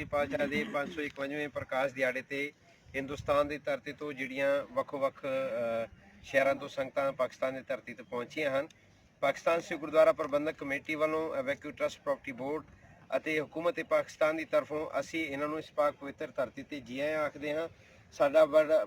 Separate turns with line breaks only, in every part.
पातशाही पातशाह के 551वें प्रकाश दिहाड़े ते हिंदुस्तान की धरती तो जिहड़ियां ਵੱਖ-ਵੱਖ शहरों तो संगतां पाकिस्तान की धरती ते पहुंचियां हैं। पाकिस्तान सिख गुरुद्वारा प्रबंधक कमेटी वालों एवैक्यू ट्रस्ट प्रॉपर्टी बोर्ड ਅਤੇ हुकूमत पाकिस्तान की तरफों असी इन्हों इस पाक पवित्र धरती ते जी आਇਆਂ आखते हैं। साडा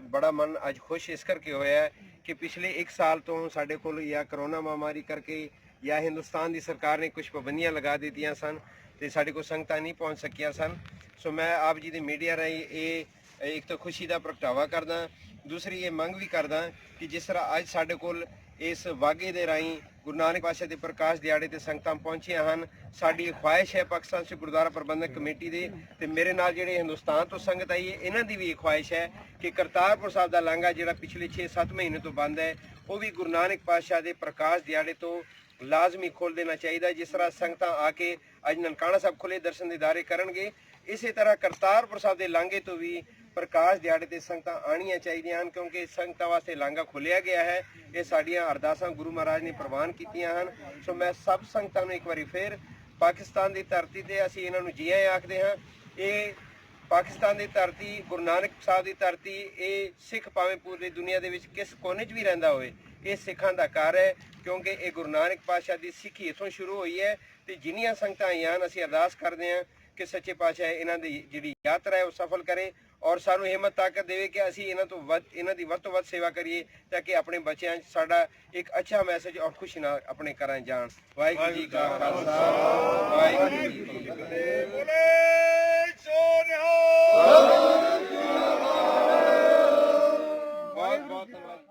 बड़ा मन अज खुश इस करके होया है कि पिछले 1 साल तो साडे कोल या करोना महामारी करके या हिंदुस्तान की सरकार ने कुछ पाबंदियां लगा दित्तियां सन ते साडे कोल संगतां नहीं पहुंच सकियां सन। सो मैं आप जी की मीडिया राही ये एक तो खुशी का प्रगटावा करदा, दूसरी ये मंग भी करदा कि जिस तरह अज साडे कोल इस वाघे दे राही गुरु नानक पातशाह के प्रकाश दिहाड़े ते संगतां पहुंचियां हैं। साडी ख्वाहिश है पाकिस्तान सिख गुरुद्वारा प्रबंधक कमेटी दे ते मेरे नाल जिहड़े हिंदुस्तान तो संगत आई है इन्हां दी भी ख्वाहिश है कि करतारपुर साहब का लांघा जिहड़ा पिछले 6-7 महीने तो बंद है वो भी गुरु नानक पातशाह के प्रकाश दिहाड़े तो लाजमी खोल देना चाहिए। जिस तरह संगतां आके अज ननकाना साहब खुले दर्शन दीदारे करनगे, इसी तरह करतारपुर साहब के लांघे तो भी प्रकाश दिहाड़े ते संगतां आनियां चाहिए हैं क्योंकि संगतां वास्ते लांघा खोलिया गया है। ये साड़ियां अरदासां गुरु महाराज ने प्रवान कीतियां हैं। सो मैं सब संगतां नूं एक बारी फिर पाकिस्तान की धरती ते असीं इन्हां नूं जी आਇਆਂ आखदे हां। ये पाकिस्तान की धरती गुरु नानक साहब की धरती ये सिख भावें पूरी दुनिया दे विच किस कोने च भी रहिंदा होवे ये सिखां दा घर है क्योंकि ये गुरु नानक पातशाह की सिक्खी इत्थों शुरू हुई है। तो जिन्नियां संगतां आईयां हन असीं अरदास करदे हां कि सच्चे पातशाह इन्हां दी जिहड़ी यात्रा है वो सफल करे और सानू हिम्मत ताकत देवे कि असीं इन्हां दी वध तो वध सेवा करिए ताकि अपने बच्चों साडा एक अच्छा मैसेज और खुशी नाल अपने घरां जाण। वाहिगुरू जी का खालसा वाहिगुरू जी की फतेह। बहुत बहुत धन्यवाद।